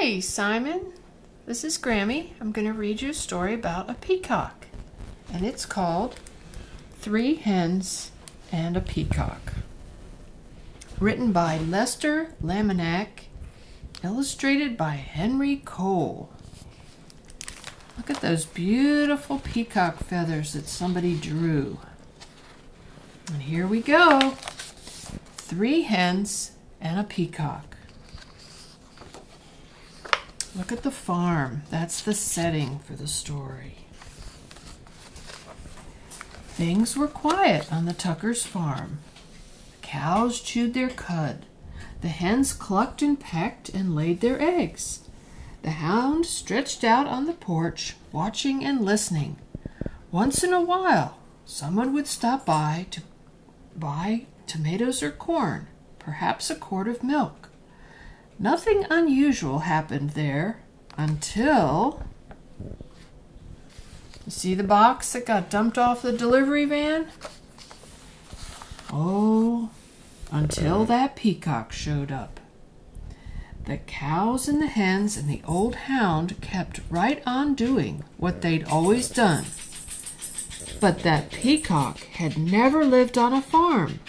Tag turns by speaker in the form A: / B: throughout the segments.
A: Hi, Simon. This is Grammy. I'm going to read you a story about a peacock. And it's called 3 Hens and a Peacock. Written by Lester Laminack. Illustrated by Henry Cole. Look at those beautiful peacock feathers that somebody drew. And here we go. 3 hens and a peacock. Look at the farm. That's the setting for the story. Things were quiet on the Tuckers' farm. The cows chewed their cud. The hens clucked and pecked and laid their eggs. The hound stretched out on the porch, watching and listening. Once in a while, someone would stop by to buy tomatoes or corn, perhaps a quart of milk. Nothing unusual happened there until... You see the box that got dumped off the delivery van? Oh, until that peacock showed up. The cows and the hens and the old hound kept right on doing what they'd always done. But that peacock had never lived on a farm.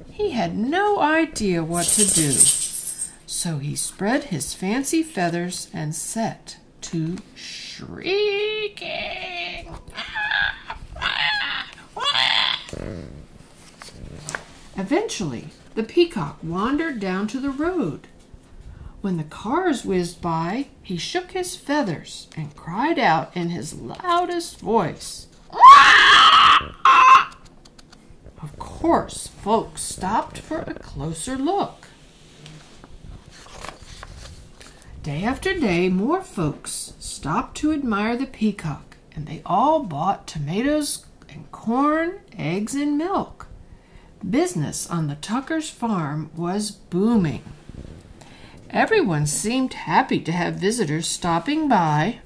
A: He had no idea what to do. So he spread his fancy feathers and set to shrieking. Eventually, the peacock wandered down to the road. When the cars whizzed by, he shook his feathers and cried out in his loudest voice. Of course, folks stopped for a closer look. Day after day, more folks stopped to admire the peacock, and they all bought tomatoes and corn, eggs and milk. Business on the Tuckers' farm was booming. Everyone seemed happy to have visitors stopping by.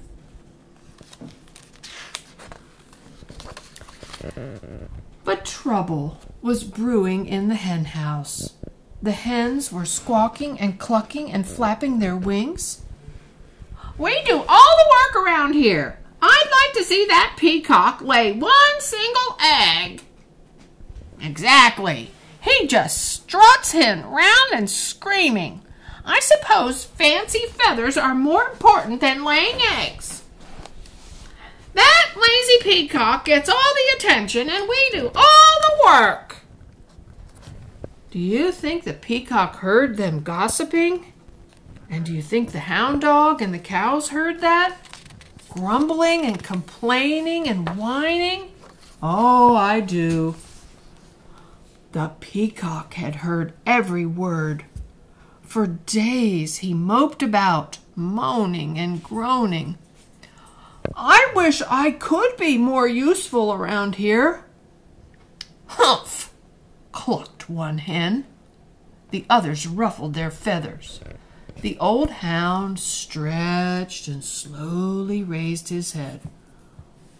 A: But trouble was brewing in the hen house. The hens were squawking and clucking and flapping their wings. We do all the work around here. I'd like to see that peacock lay one single egg. Exactly. He just struts him round and screaming. I suppose fancy feathers are more important than laying eggs. That lazy peacock gets all the attention and we do all the work. Do you think the peacock heard them gossiping? And do you think the hound dog and the cows heard that? Grumbling and complaining and whining? Oh, I do. The peacock had heard every word. For days he moped about, moaning and groaning. I wish I could be more useful around here. Humph! Clucked one hen. The others ruffled their feathers. The old hound stretched and slowly raised his head.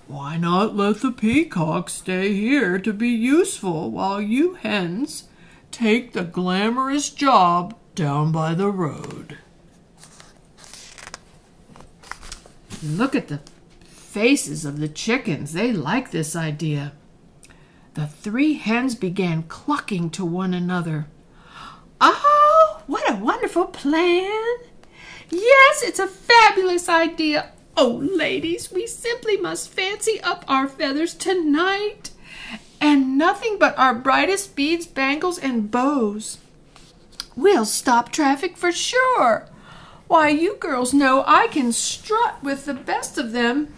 A: Why not let the peacock stay here to be useful while you hens take the glamorous job down by the road? Look at the faces of the chickens. They like this idea. The 3 hens began clucking to one another. Oh, what a wonderful plan. Yes, it's a fabulous idea. Oh, ladies, we simply must fancy up our feathers tonight. And nothing but our brightest beads, bangles, and bows. We'll stop traffic for sure. Why, you girls know I can strut with the best of them.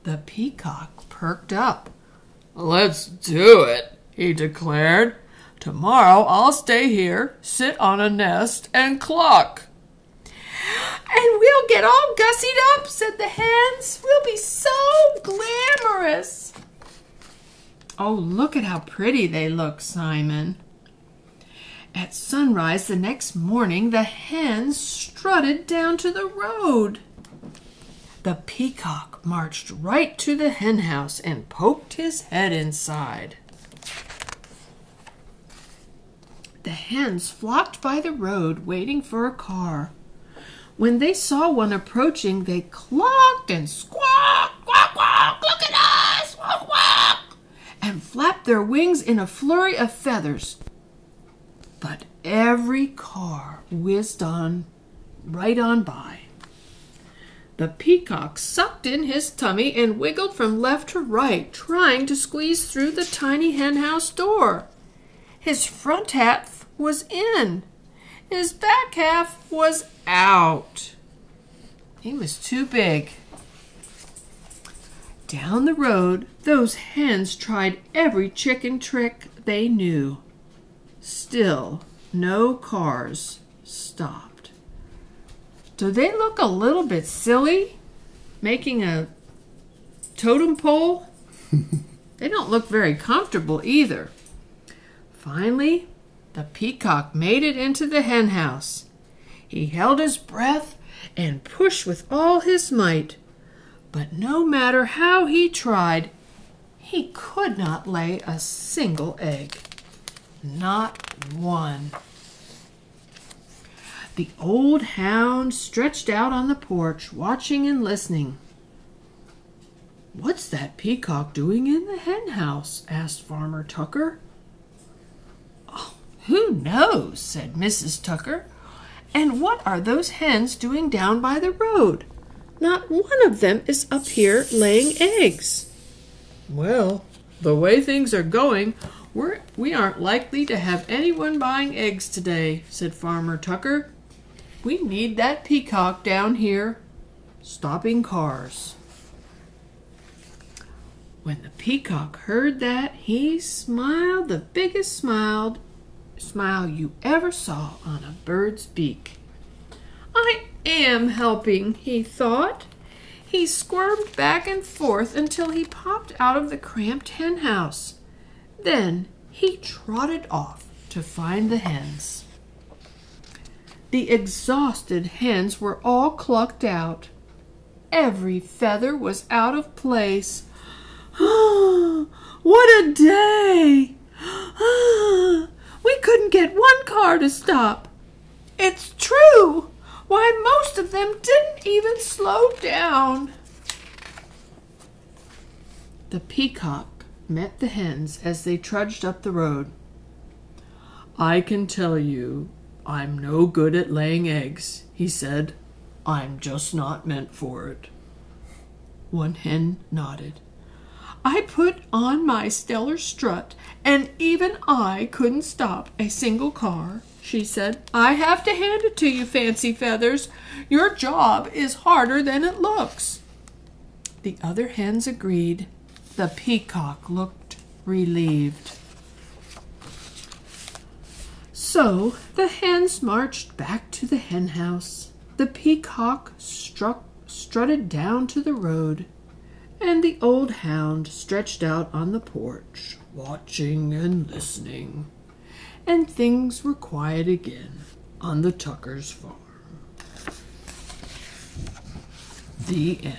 A: The peacock perked up. Let's do it, he declared. Tomorrow I'll stay here, sit on a nest, and cluck. And we'll get all gussied up, said the hens. We'll be so glamorous. Oh, look at how pretty they look, Simon. At sunrise the next morning, the hens strutted down to the road. The peacock marched right to the hen house and poked his head inside. The hens flocked by the road waiting for a car. When they saw one approaching, they clucked and squawked, quack, quack, look at us, quack, quack, and flapped their wings in a flurry of feathers. But every car whizzed on, right on by. The peacock sucked in his tummy and wiggled from left to right, trying to squeeze through the tiny henhouse door. His front half was in. His back half was out. He was too big. Down the road, those hens tried every chicken trick they knew. Still, no cars stopped. Do they look a little bit silly, making a totem pole? They don't look very comfortable either. Finally, the peacock made it into the hen house. He held his breath and pushed with all his might. But no matter how he tried, he could not lay a single egg. Not one. The old hound stretched out on the porch, watching and listening. "What's that peacock doing in the hen house?" asked Farmer Tucker. "Oh, who knows?" said Mrs. Tucker. "And what are those hens doing down by the road? Not one of them is up here laying eggs." "Well, the way things are going, we aren't likely to have anyone buying eggs today," said Farmer Tucker. "We need that peacock down here, stopping cars." When the peacock heard that, he smiled the biggest smile you ever saw on a bird's beak. "I am helping," he thought. He squirmed back and forth until he popped out of the cramped hen house. Then he trotted off to find the hens. The exhausted hens were all clucked out. Every feather was out of place. "What a day! We couldn't get one car to stop. It's true! Why, most of them didn't even slow down." The peacock met the hens as they trudged up the road. "I can tell you, I'm no good at laying eggs," he said. "I'm just not meant for it." One hen nodded. "I put on my stellar strut, and even I couldn't stop a single car," she said. "I have to hand it to you, Fancy Feathers. Your job is harder than it looks." The other hens agreed. The peacock looked relieved. So the hens marched back to the hen house. The peacock strutted down to the road, and the old hound stretched out on the porch, watching and listening. And things were quiet again on the Tuckers' farm. The end.